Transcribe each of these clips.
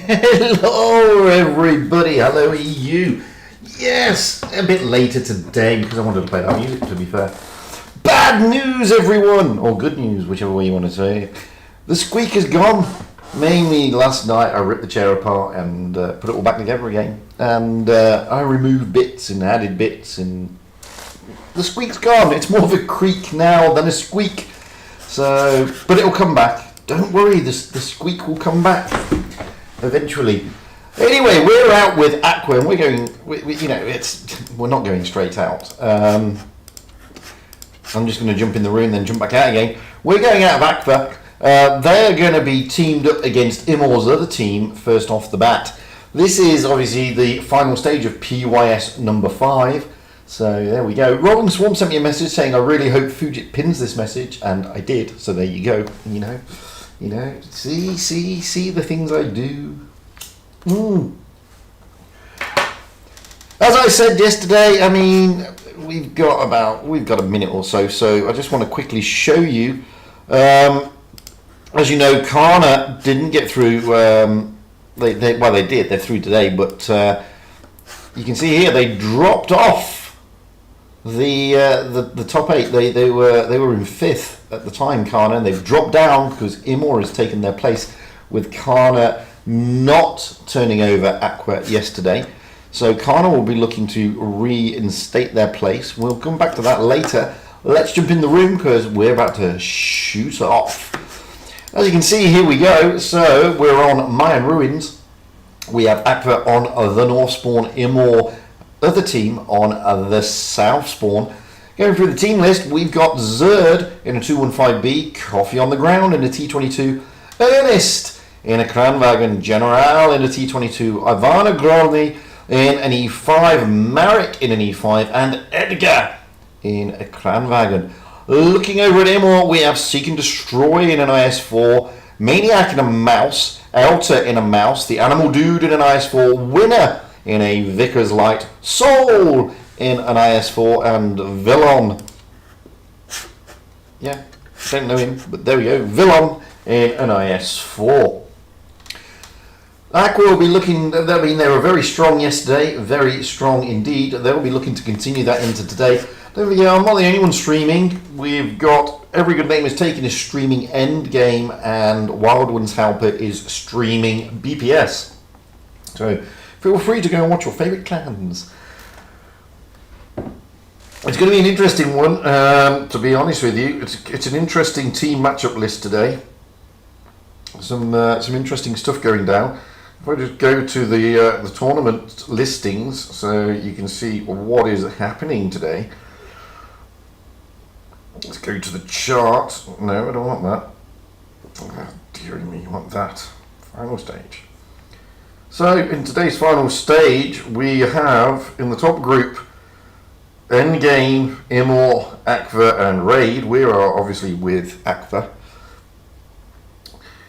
Hello everybody, hello EU. Yes, a bit later today because I wanted to play that music, to be fair. Bad news everyone, or good news, whichever way you want to say it. The squeak is gone. Mainly last night I ripped the chair apart and put it all back together again. And I removed bits and added bits and the squeak's gone. It's more of a creak now than a squeak. So, but it'll come back. Don't worry, the squeak will come back eventually. Anyway, we're out with AQVA and we're going, we're not going straight out. I'm just going to jump in the room then jump back out again. We're going out of AQVA They're going to be teamed up against Imor's other team first off the bat. This is obviously the final stage of PYS number 5. So there we go. Rolling Swarm sent me a message saying, I really hope Fujit pins this message, and I did. So there you go. You know, see the things I do. As I said yesterday, I mean, we've got a minute or so. So I just want to quickly show you. As you know, Kana didn't get through. They did. They're through today, but you can see here they dropped off the top 8. They were in 5th at the time, Kana, and they've dropped down because Imor has taken their place with Kana not turning over AQVA yesterday. So Kana will be looking to reinstate their place. We'll come back to that later. Let's jump in the room because we're about to shoot off. As you can see, here we go. So we're on Mayan Ruins. We have AQVA on the North Spawn, Imor, other team on the South Spawn. Going through the team list, we've got Zerd in a 215B, Coffee on the Ground in a T22, Ernest in a Kranwagen, General in a T22, Ivana Grolny in an E5, Marek in an E5, and Edgar in a Kranwagen. Looking over at Imor, we have Seek and Destroy in an IS4, Maniac in a Mouse, Elta in a Mouse, the Animal Dude in an IS4, Winner in a Vickers Light, Soul in an IS4, and Villon. Yeah, don't know him, but there we go. Villon in an IS4. AQVA will be looking, I mean, they were very strong yesterday, very strong indeed. They'll be looking to continue that into today. Don't forget, I'm not the only one streaming. We've got Every Good Name Is Taken is streaming Endgame, and Wild One's Helper is streaming BPS. So feel free to go and watch your favourite clans. It's going to be an interesting one, to be honest with you. It's an interesting team matchup list today. Some interesting stuff going down. If I just go to the tournament listings, so you can see what is happening today. Let's go to the chart. No, I don't want that. Oh, dear me, you want that. Final stage. So, in today's final stage, we have, in the top group, Endgame, Imor, AQVA, and Raid. We are obviously with AQVA.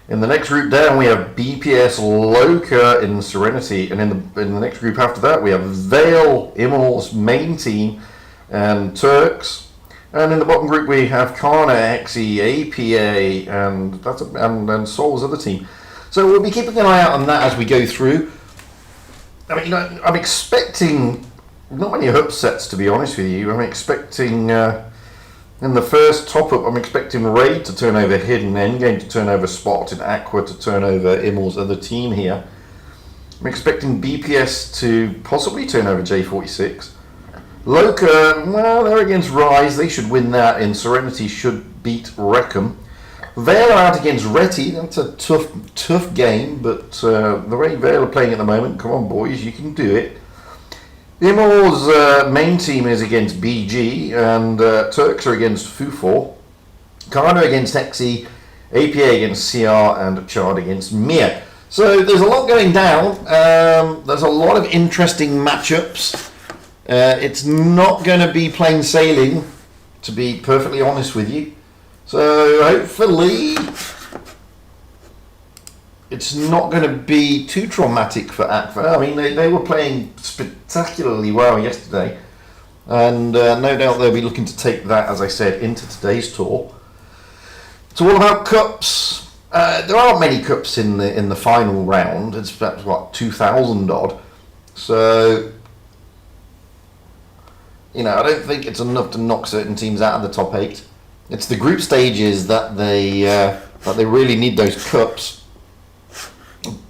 In the next group down, we have BPS, Loka, in Serenity. And in the next group after that, we have Vale, Imor's main team, and Turks. And in the bottom group we have Kana, XE, APA, and Soul's other team. So we'll be keeping an eye out on that as we go through. I mean, I'm expecting not many upsets, to be honest with you. I'm expecting in the first top-up, I'm expecting Raid to turn over Hidden, Endgame to turn over Spot, and AQVA to turn over Imor's other team here. I'm expecting BPS to possibly turn over J46. Loka, well, they're against Rise. They should win that, and Serenity should beat Reckham. Vale are out against Reti. That's a tough game, but the way Vale are playing at the moment, come on, boys, you can do it. Imor's main team is against BG, and Turks are against Fufor. Kana against XE, APA against CR, and Chard against Mia. So there's a lot going down. There's a lot of interesting matchups. It's not going to be plain sailing, to be perfectly honest with you. So hopefully it's not going to be too traumatic for AQVA. I mean, they were playing spectacularly well yesterday, and no doubt they'll be looking to take that, as I said, into today's tour. It's all about cups. There aren't many cups in the final round. It's perhaps what, 2,000 odd. So, you know, I don't think it's enough to knock certain teams out of the top 8. It's the group stages that they really need those cups.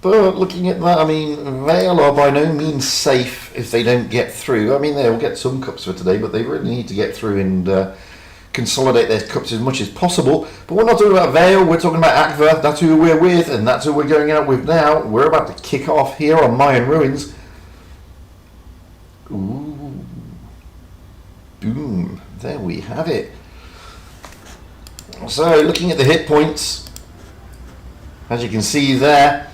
But looking at that, I mean, Vale are by no means safe if they don't get through. I mean, they'll get some cups for today, but they really need to get through and consolidate their cups as much as possible. But we're not talking about Vale, we're talking about AQVA. That's who we're with, and that's who we're going out with now. We're about to kick off here on Mayan Ruins. Ooh. Boom. There we have it. So, looking at the hit points, As you can see there,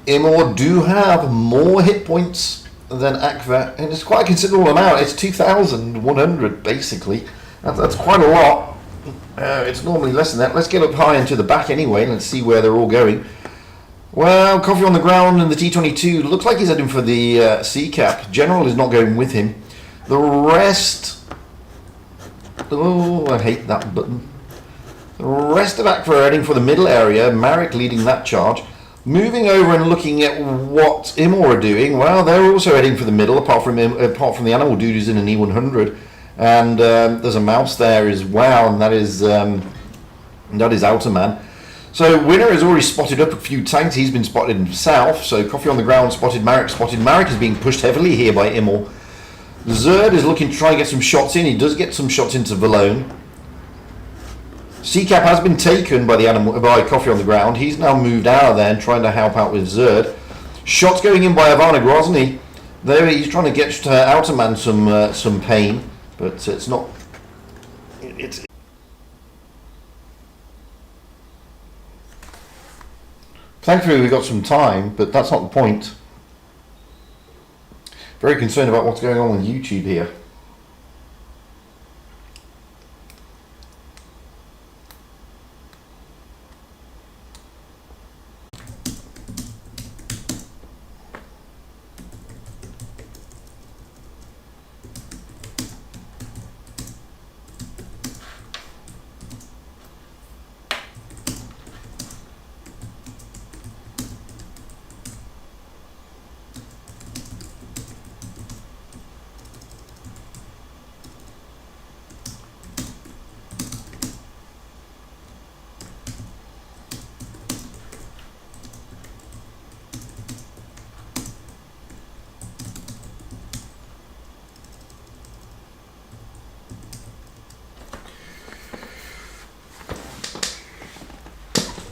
Imor do have more hit points than AQVA, and it's quite a considerable amount. It's 2,100 basically. That's quite a lot. It's normally less than that. Let's get up high into the back anyway. Let's see where they're all going. Well, Coffee on the ground and the T22 looks like he's heading for the C cap. General is not going with him. The rest. Oh, I hate that button. The rest of AQVA are heading for the middle area. Marek leading that charge. Moving over and looking at what Imor are doing. Well, they're also heading for the middle, apart from the animal dude who's in an E100. And there's a mouse there as well, and that is Outerman. So Winner has already spotted up a few tanks. He's been spotted in south. So Coffee on the ground spotted Marek. Marek is being pushed heavily here by Imor. Zerd is looking to try and get some shots in. He does get some shots into Valone. C-Cap has been taken by Coffee on the ground. He's now moved out of there and trying to help out with Zerd. Shots going in by Ivana Grozny. There he's trying to get Outerman some pain, but it's not. Thankfully we got some time, but that's not the point. Very concerned about what's going on with YouTube here.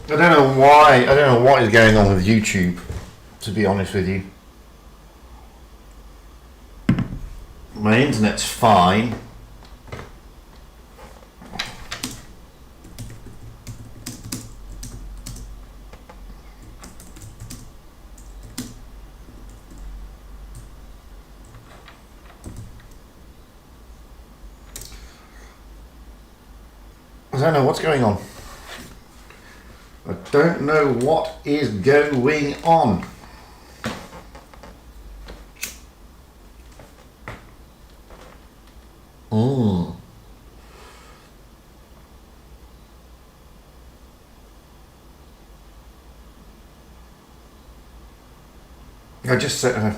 I don't know why. I don't know what is going on with YouTube, to be honest with you. My internet's fine. I don't know what's going on. I don't know what is going on. I just said.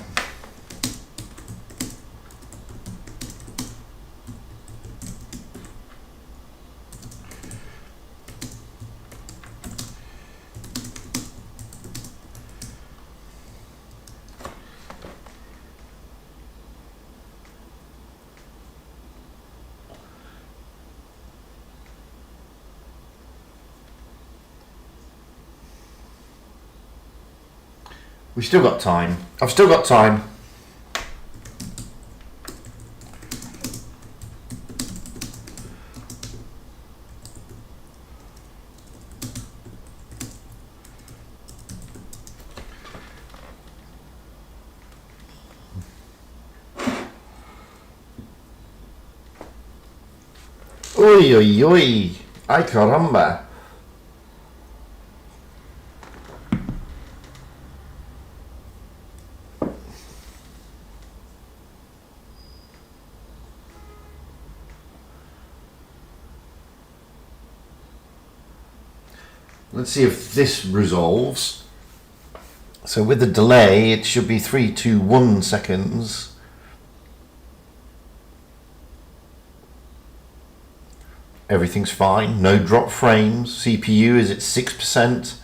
We've still got time. I've still got time. Oi, oi, oi. Ay, caramba. Let's see if this resolves. So with the delay, it should be 3, 2, 1 seconds. Everything's fine. No drop frames. CPU is at 6%.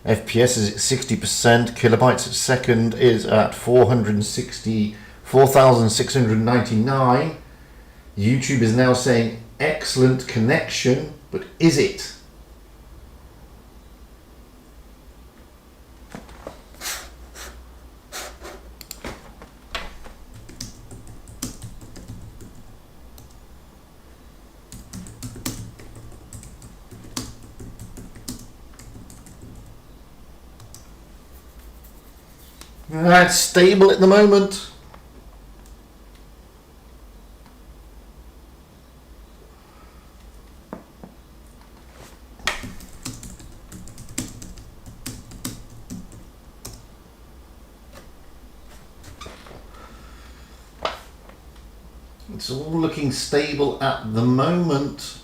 FPS is at 60%. Kilobytes per second is at 464,699. YouTube is now saying excellent connection, but is it? That's stable at the moment. It's all looking stable at the moment.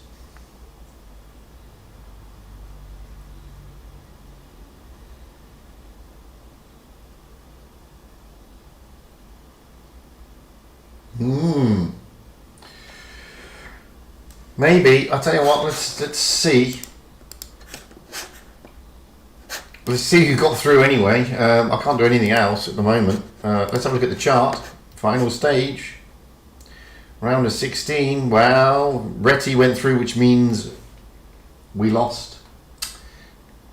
Maybe, I'll tell you what, let's see. Let's see who got through anyway. I can't do anything else at the moment. Let's have a look at the chart. Final stage. Round of 16. Well, Retty went through, which means we lost.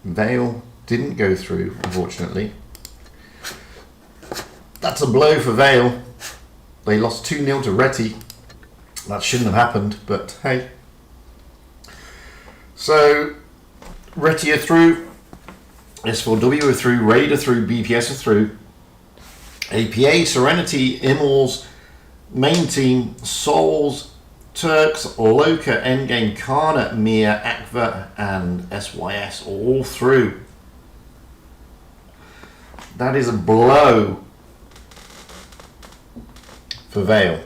Vale didn't go through, unfortunately. That's a blow for Vale. They lost 2-0 to Retty. That shouldn't have happened, but hey. So, Retty are through. S4W are through. Raid are through. BPS are through. APA, Serenity, Immortals, Main Team, Souls, Turks, Loka, Endgame, Kana, Mia, AQVA, and SYS all through. That is a blow for Vale,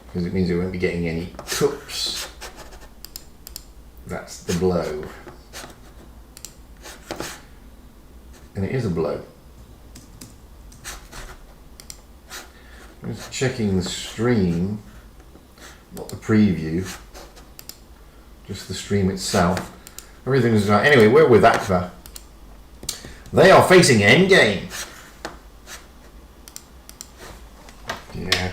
because it means we won't be getting any cups. That's the blow. And it is a blow. I'm just checking the stream, not the preview, just the stream itself. Everything's right. Anyway, we're with AQVA. They are facing Endgame. Yeah.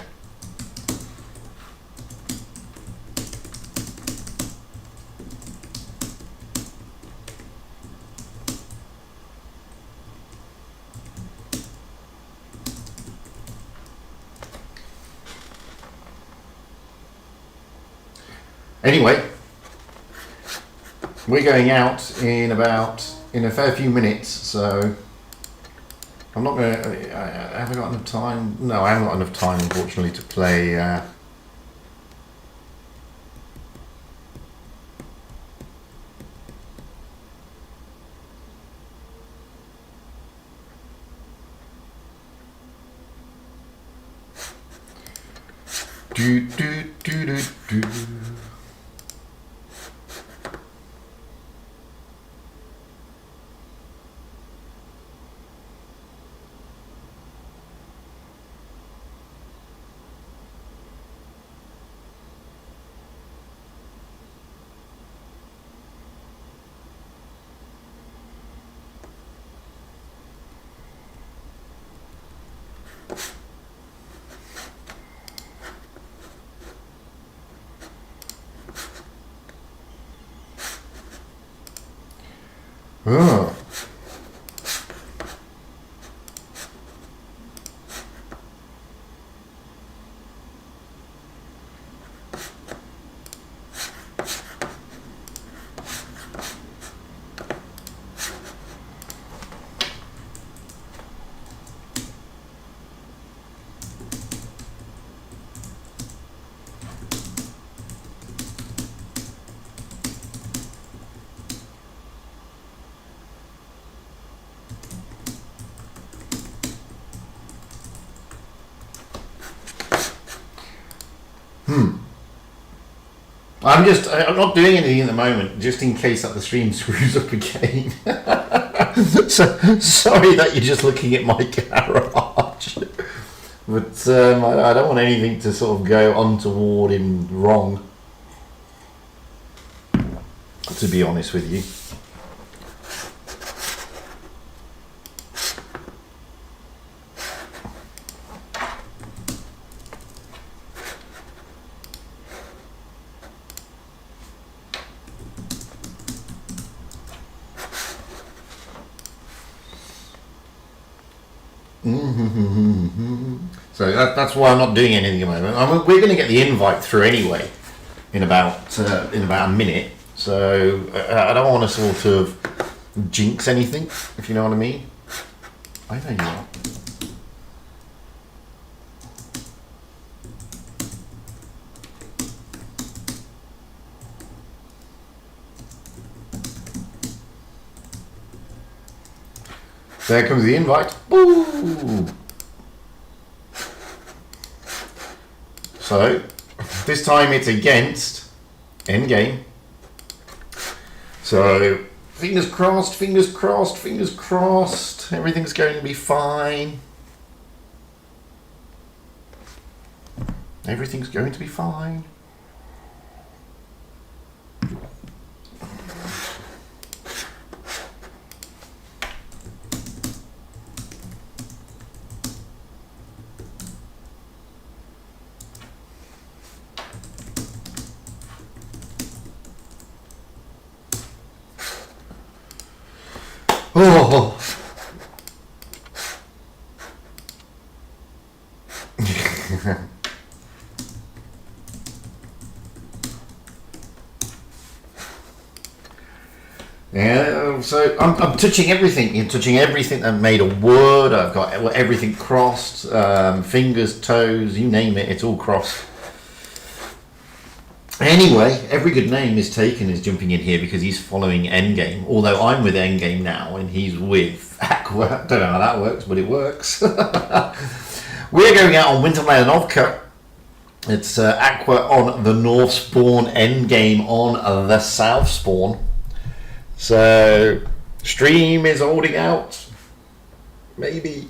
Anyway, we're going out in a fair few minutes, so I'm not going to. I haven't got enough time. No, I haven't got enough time, unfortunately, to play. Do do do do do. Oh. I'm not doing anything at the moment, just in case that the stream screws up again. So, sorry that you're just looking at my garage. But I don't want anything to sort of go untoward and wrong, to be honest with you. So that's why I'm not doing anything at the moment. We're going to get the invite through anyway in about a minute. So I don't want to sort of jinx anything, if you know what I mean. I know you are. There comes the invite. Ooh. So, this time it's against Endgame. So, fingers crossed, fingers crossed, fingers crossed. Everything's going to be fine. Everything's going to be fine. Oh. Yeah, so I'm touching everything. You're touching everything that made of wood. I've got everything crossed, fingers, toes, you name it, it's all crossed. Anyway, every good name is taken is jumping in here because he's following Endgame. Although I'm with Endgame now and he's with AQVA. Don't know how that works, but it works. We're going out on Winterlayanovka. It's AQVA on the North Spawn, Endgame on the South Spawn. So, Stream is holding out. Maybe.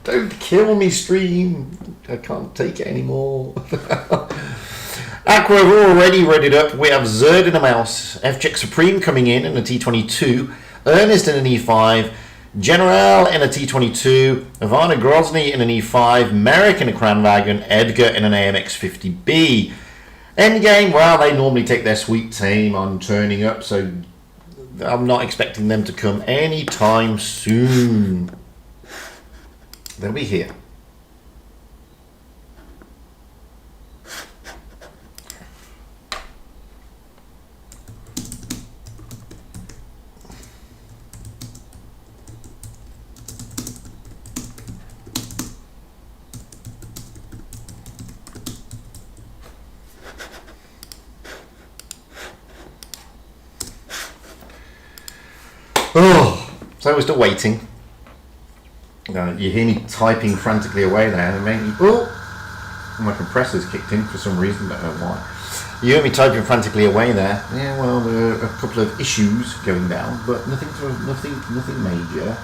Don't kill me, Stream. I can't take it anymore. AQVA are already readied up. We have Zerd in a mouse, F-Check Supreme coming in a T22, Ernest in an E5, General in a T22, Ivana Grozny in an E5, Merrick in a Kranwagen, Edgar in an AMX50B. Endgame, well, they normally take their sweet time on turning up, so I'm not expecting them to come anytime soon. They'll be here. Oh, so we're still waiting. You hear me typing frantically away there. My compressor's kicked in for some reason, don't know why. You hear me typing frantically away there. Yeah, well, there are a couple of issues going down, but nothing major.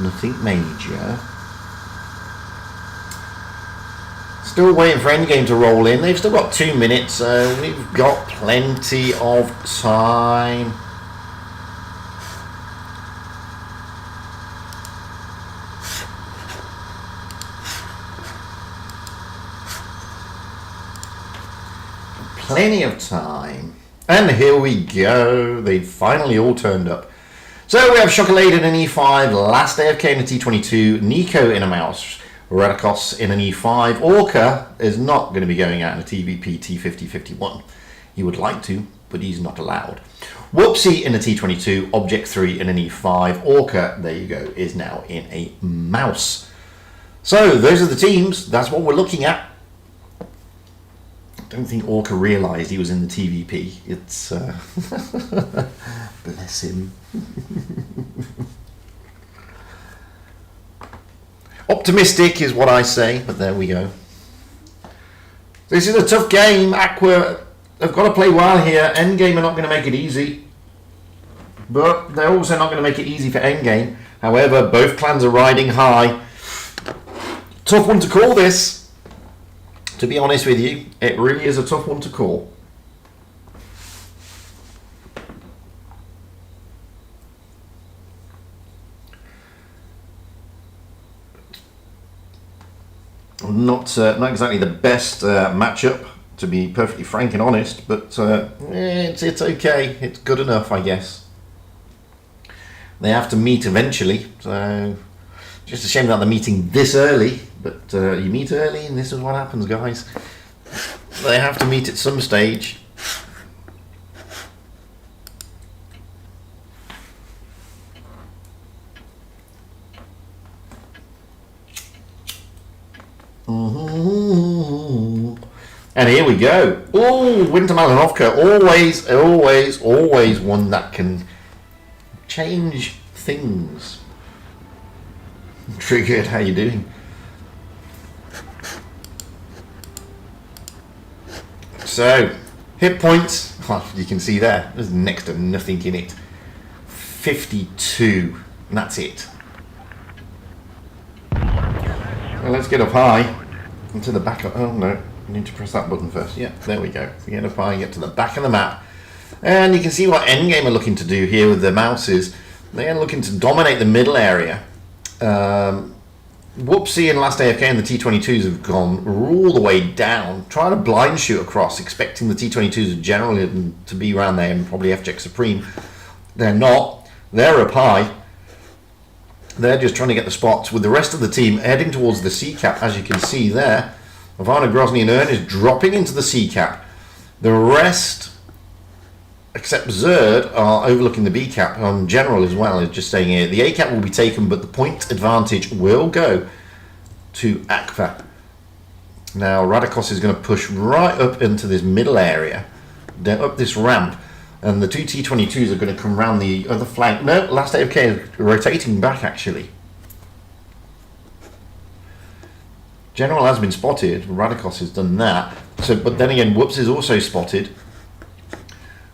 Nothing major. Still waiting for Endgame to roll in. They've still got 2 minutes, so we've got plenty of time. Plenty of time. And here we go. They finally all turned up. So we have Chocolate in an E5, Last AFK in a T22, Nico in a mouse, Radikos in an E5. Orca is not going to be going out in a TVP T5051. He would like to, but he's not allowed. Whoopsie in a T22, Object 3 in an E5. Orca, there you go, is now in a mouse. So those are the teams. That's what we're looking at. I don't think Orca realised he was in the TVP. It's bless him. Optimistic is what I say, but there we go. This is a tough game. AQVA have got to play well here. Endgame are not going to make it easy, but they're also not going to make it easy for Endgame. However, both clans are riding high. Tough one to call this. To be honest with you, it really is a tough one to call. Not exactly the best matchup, to be perfectly frank and honest, but it's okay. It's good enough, I guess. They have to meet eventually, so just a shame that they're meeting this early. But you meet early and this is what happens, guys. They have to meet at some stage. And here we go. Oh, Winter Malinovka. Always one that can change things. Triggered, how you doing? So, hit points, you can see there, there's next to nothing in it. 52, and that's it. Well, let's get up high into the back of, oh no, I need to press that button first. Yeah, there we go. Get up high, get to the back of the map. And you can see what Endgame are looking to do here with their mouses. They are looking to dominate the middle area. Whoopsie and Last AFK and the T-22s have gone all the way down, trying to blind shoot across, expecting the T-22s generally to be around there and probably FJX Supreme. They're not. They're up high. They're just trying to get the spots with the rest of the team heading towards the C-cap, as you can see there. Ivana Grozny and Ernest dropping into the C-cap. The rest, except Zerd, are overlooking the B-cap. General as well is just staying here. The A-cap will be taken, but the point advantage will go to AQVA. Now Radikos is going to push right up into this middle area, up this ramp, and the two T-22s are going to come around the other flank. No, Last AFK is rotating back actually. General has been spotted. Radikos has done that. So, but then again, Whoops is also spotted.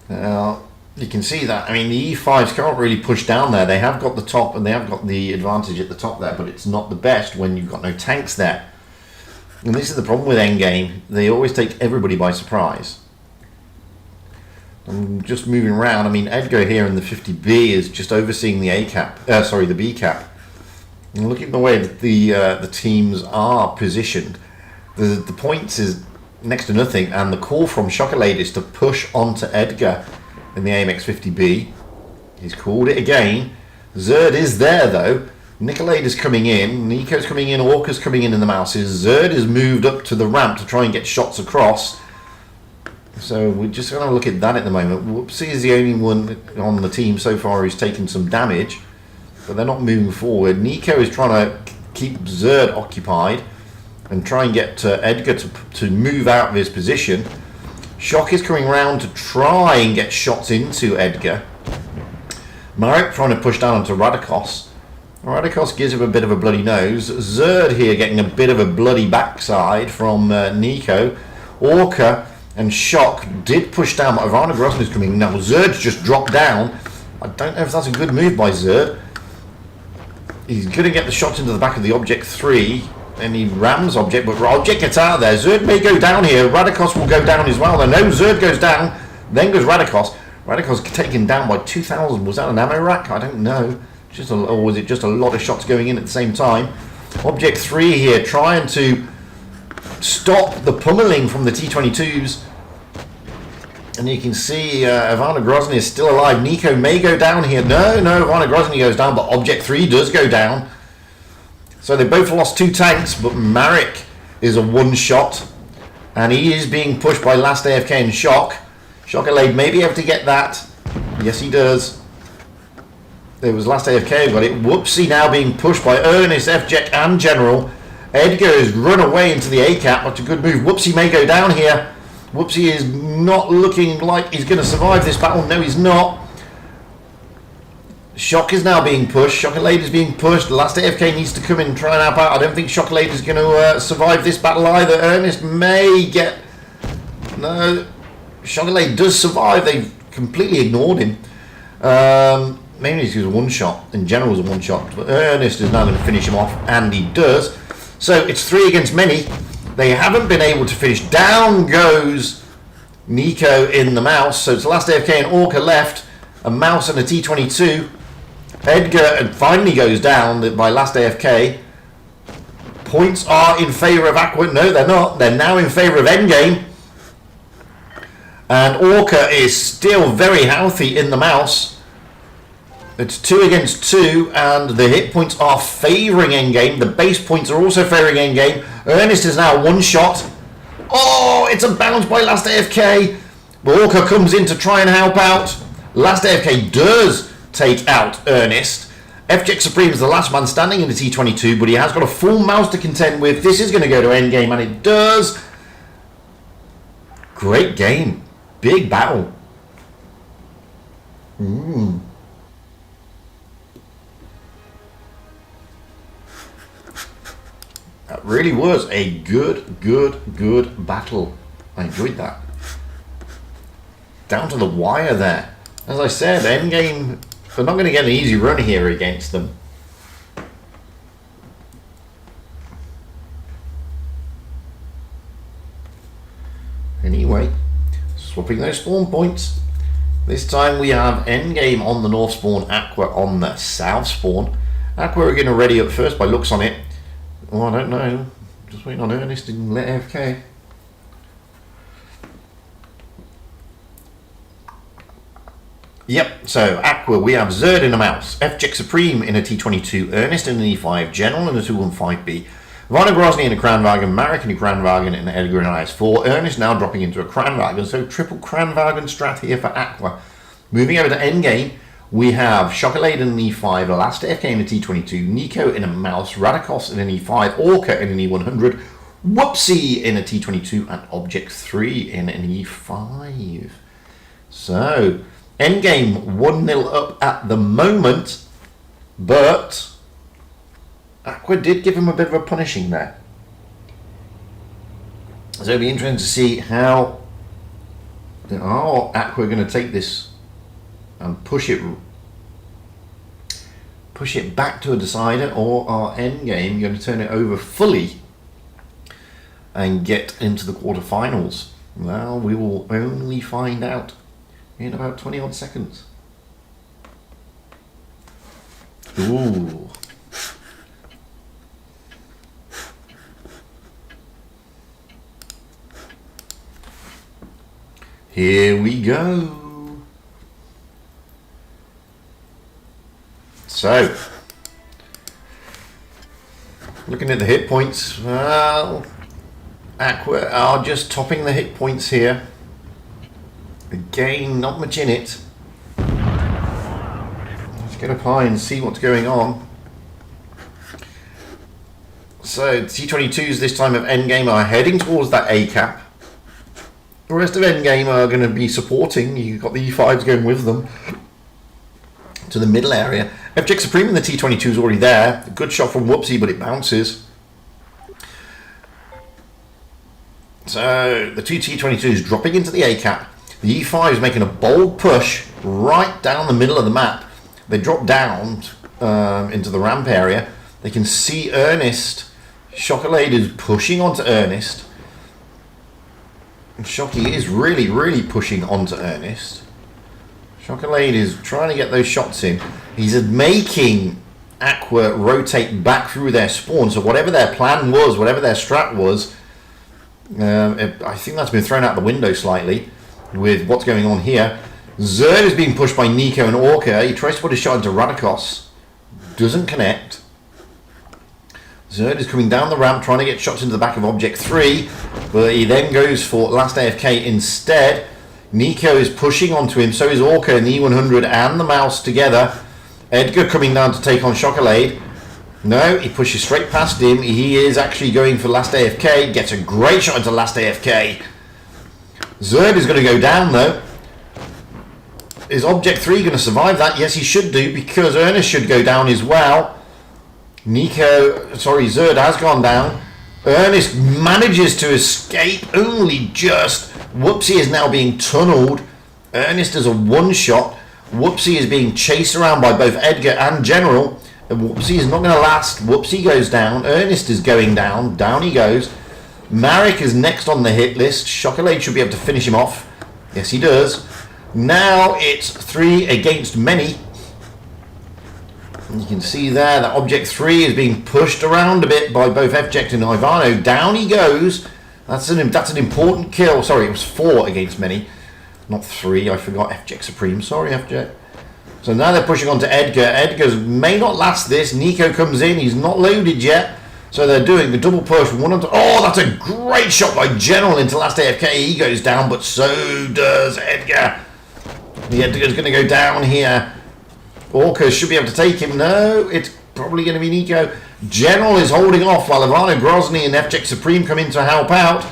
You can see that. I mean, the E5s can't really push down there. They have got the top and they have got the advantage at the top there, but it's not the best when you've got no tanks there. And this is the problem with Endgame. They always take everybody by surprise. I'm just moving around. I mean, Edgar here in the 50B is just overseeing the the B cap. And looking at the way that the teams are positioned, the points is next to nothing, and the call from Chocolate is to push onto Edgar in the AMX 50B. He's called it again. Zerd is there though. Nicolade is coming in, Nico's coming in, Orca's coming in the mouses. Zerd is moved up to the ramp to try and get shots across. So we're just going to look at that at the moment. Whoopsie is the only one on the team so far who's taken some damage, but they're not moving forward. Nico is trying to keep Zerd occupied and try and get Edgar to move out of his position. Shock is coming round to try and get shots into Edgar. Marek trying to push down onto Radikos. Radikos gives him a bit of a bloody nose. Zerd here getting a bit of a bloody backside from Nico. Orca and Shock did push down, but Ivana Grozny's coming. Now Zerd's just dropped down. I don't know if that's a good move by Zerd. He's going to get the shot into the back of the Object 3. And he rams Object, but Object gets out of there. Zerd may go down here. Radikos will go down as well. I know Zerd goes down. Then goes Radikos. Radikos taken down by 2,000. Was that an ammo rack? I don't know. Or was it just a lot of shots going in at the same time? Object 3 here trying to stop the pummeling from the T-22s. And you can see Ivana Grozny is still alive. Nico may go down here. No, Ivana Grozny goes down, but Object 3 does go down. So they both lost 2 tanks, but Marek is a one-shot. And he is being pushed by Last AFK and Shock. Chocolate may be able to get that. Yes, he does. There was Last AFK who got it. Whoopsie now being pushed by Ernest, FJX and General. Edgar has run away into the A-cap. That's a good move. Whoopsie may go down here. Whoopsie is not looking like he's going to survive this battle. No, he's not. Shock is now being pushed. Chocolate is being pushed. The Last AFK needs to come in and try and help out. I don't think Chocolate is going to survive this battle either. Ernest may get... No. Chocolate does survive. They've completely ignored him. Mainly he was a one-shot. In general, was a one-shot. But Ernest is now going to finish him off. And he does. So it's 3 against many. They haven't been able to finish. Down goes Nico in the mouse. So it's Last AFK and Orca left. A mouse and a T-22. Edgar finally goes down by Last AFK. Points are in favour of AQVA. No, they're not. They're now in favour of Endgame. And Orca is still very healthy in the mouse. It's 2 against 2, and the hit points are favouring Endgame. The base points are also favouring Endgame. Ernest is now one shot. Oh, it's a bounce by Last AFK. But Orca comes in to try and help out. Last AFK does take out Ernest, FJX Supreme is the last man standing in the T22, but he has got a full mouse to contend with. This is going to go to endgame, and it does. Great game. Big battle. That really was a good battle. I enjoyed that. Down to the wire there. As I said, endgame, we're not going to get an easy run here against them. Anyway, swapping those spawn points. This time we have endgame on the north spawn, AQVA on the south spawn. AQVA are going to ready up first by looks on it. Oh, I don't know. Just waiting on Ernest and let AFK. Yep, so AQVA, we have Zerd in a mouse, FJX Supreme in a T22, Ernest in an E5, General in a 215B, Vana Grozny in a Kranwagen, Marek in a Kranwagen, and Edgar in an IS4. Ernest now dropping into a Kranwagen, so triple Kranwagen strat here for AQVA. Moving over to endgame, we have Chocolade in an E5, Last AFK in a T22, Nico in a mouse, Radikos in an E5, Orca in an E100, Whoopsie in a T22, and Object 3 in an E5. So, endgame 1-0 up at the moment, but AQVA did give him a bit of a punishing there. So it'll be interesting to see how AQVA are going to take this and push it back to a decider, or are endgame going to turn it over fully and get into the quarterfinals. Well, we will only find out in about 20 odd seconds. Ooh. Here we go. So, looking at the hit points, well, AQVA are just topping the hit points here. Again, not much in it. Let's get up high and see what's going on. So, T22s this time of endgame are heading towards that A cap. The rest of endgame are going to be supporting. You've got the E5s going with them to the middle area. FJX Supreme in the T22 is already there. A good shot from Whoopsie, but it bounces. So the two T22s dropping into the A cap. The E5 is making a bold push right down the middle of the map. They drop down into the ramp area. They can see Ernest. Chocolade is pushing onto Ernest. Shocky is really pushing onto Ernest. Chocolade is trying to get those shots in. He's making AQVA rotate back through their spawn. So whatever their plan was, whatever their strat was, I think that's been thrown out the window slightly with what's going on here. Zerd is being pushed by Nico and Orca. He tries to put a shot into Radikos. Doesn't connect. Zerd is coming down the ramp trying to get shots into the back of Object 3, but he then goes for Last AFK instead. Nico is pushing onto him, so is Orca and the E100 and the mouse together. Edgar coming down to take on Chocolade. No, he pushes straight past him. He is actually going for Last AFK. Gets a great shot into Last AFK. Zerd is going to go down though. Is Object 3 going to survive that? Yes, he should do, because Ernest should go down as well. Zerd has gone down. Ernest manages to escape only just. Whoopsie is now being tunneled. Ernest is a one-shot. Whoopsie is being chased around by both Edgar and General. And Whoopsie is not going to last. Whoopsie goes down. Ernest is going down. Down he goes. Marek is next on the hit list. Chocolade should be able to finish him off. Yes, he does. Now it's 3 against many. You can see there that Object 3 is being pushed around a bit by both FJX and Ivano. Down he goes. That's an important kill. Sorry, it was 4 against many, not 3. I forgot FJX Supreme. Sorry, FJX. So now they're pushing on to Edgar. Edgar may not last this. Nico comes in. He's not loaded yet. So they're doing the double push. Oh, that's a great shot by General into Last AFK. He goes down, but so does Edgar. The Edgar's going to go down here. Orca should be able to take him. No, it's probably going to be Nico. General is holding off while Ivana Grozny and FJ Supreme come in to help out.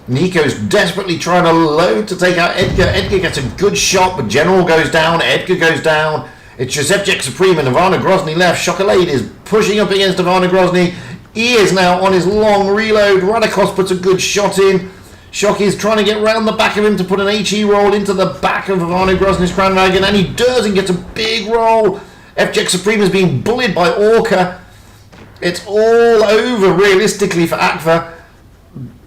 Nico's desperately trying to load to take out Edgar. Edgar gets a good shot, but General goes down. Edgar goes down. It's just FJ Supreme and Ivana Grozny left. Chocolate is pushing up against Ivana Grozny. He is now on his long reload. Radikos puts a good shot in. Shock is trying to get round the back of him to put an HE roll into the back of Ivana Grozny's Crown Dragon, and he does and gets a big roll. FJ Supreme is being bullied by Orca. It's all over realistically for AQVA.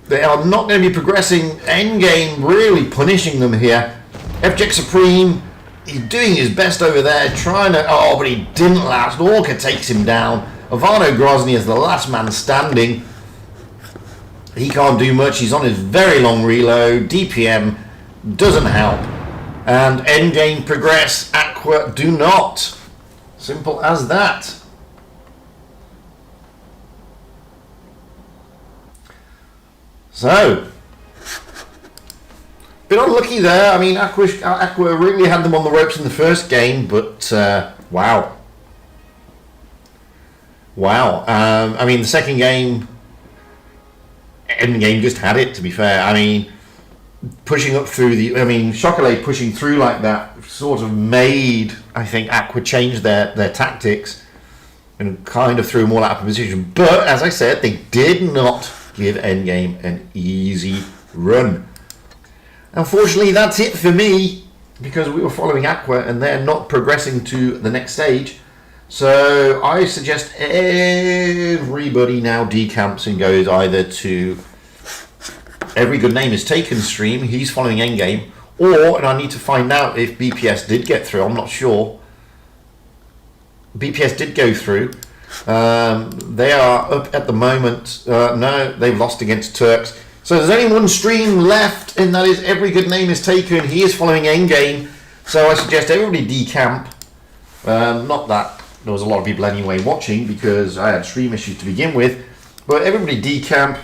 They are not going to be progressing. Endgame really punishing them here. FJ Supreme, he's doing his best over there, trying to... Oh, but he didn't last. Orca takes him down. Ivana Grozny is the last man standing. He can't do much. He's on his very long reload. DPM doesn't help. And endgame progress. AQVA do not. Simple as that. So, bit unlucky there. I mean, AQVA really had them on the ropes in the first game, but wow. Wow. I mean, the second game, Endgame just had it, to be fair. I mean, pushing up through the... I mean, Chocolat pushing through like that sort of made, I think, AQVA change their tactics and kind of threw them all out of position. But, as I said, they did not give Endgame an easy run. Unfortunately, that's it for me, because we were following AQVA and they're not progressing to the next stage. So I suggest everybody now decamps and goes either to Every Good Name Is Taken stream, he's following Endgame, or, and I need to find out if BPS did get through, I'm not sure. BPS did go through. They are up at the moment. No, they've lost against Turks. So there's only one stream left, and that is Every Good Name Is Taken. He is following Endgame. So I suggest everybody decamp. Not that there was a lot of people anyway watching, because I had stream issues to begin with. But everybody decamp.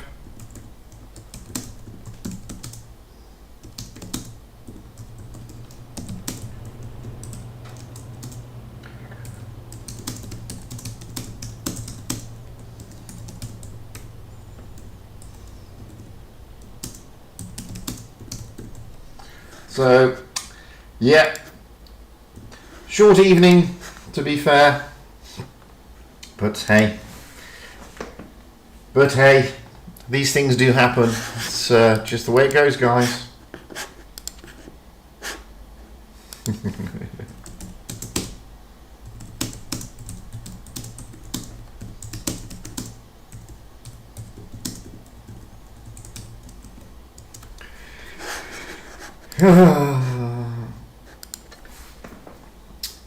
So, yeah, short evening, to be fair, but hey, these things do happen. It's just the way it goes, guys.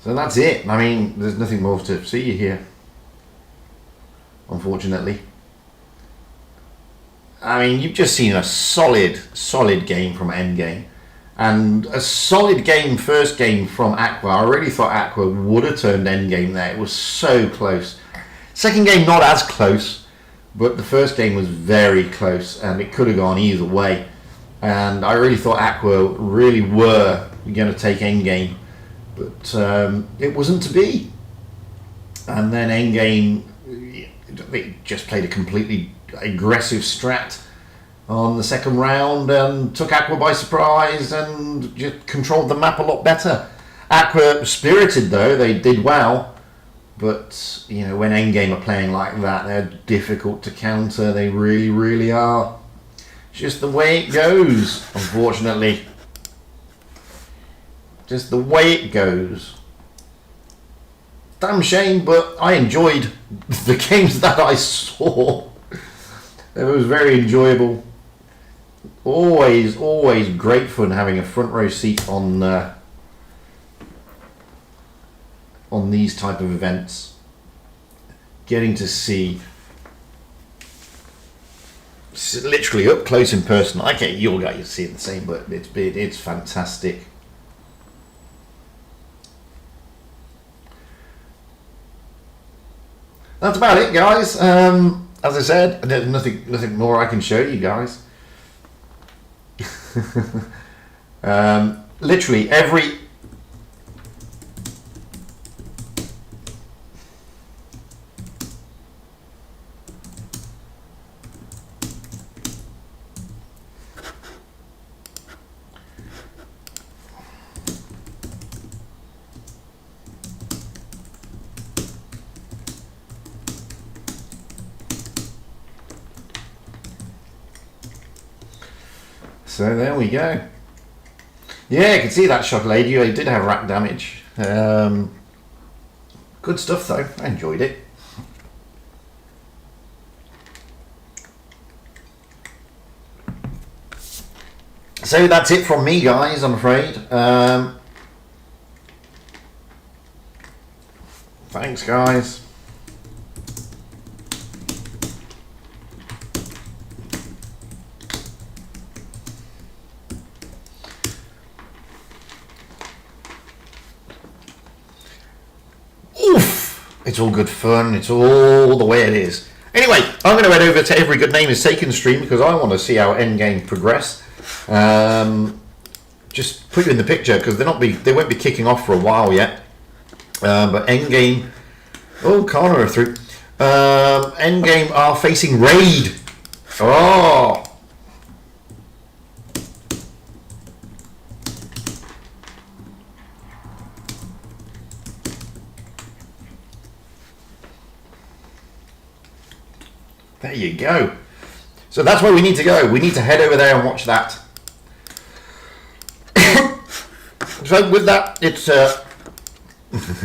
So that's it. I mean, there's nothing more to see here, unfortunately. I mean, you've just seen a solid game from Endgame, and a solid game, first game from AQVA. I really thought AQVA would have turned Endgame there. It was so close. Second game, not as close, but the first game was very close, and it could have gone either way. And I really thought AQVA really were going to take Endgame, but it wasn't to be. And then Endgame, they just played a completely aggressive strat on the second round and took AQVA by surprise and just controlled the map a lot better. AQVA spirited though, they did well, but you know, when Endgame are playing like that, they're difficult to counter. They really are. Just the way it goes, unfortunately. Just the way it goes. Damn shame, but I enjoyed the games that I saw. It was very enjoyable. Always great fun having a front row seat on these type of events. Getting to see literally up close in person. Okay, you'll get to see it the same, but it's fantastic. That's about it, guys. As I said, there's nothing more I can show you guys. Literally So there we go. Yeah, you can see that shot, lady. I did have rack damage. Good stuff, though. I enjoyed it. So that's it from me, guys, I'm afraid. Thanks, guys. Oof! It's all good fun. It's all the way it is. Anyway, I'm going to head over to Every Good Name Is Taken stream because I want to see how Endgame progress. Just put you in the picture because they won't be kicking off for a while yet. But Endgame, Connor are through. Endgame are facing Raid. Oh, there you go. So that's where we need to go. We need to head over there and watch that. So with that, it's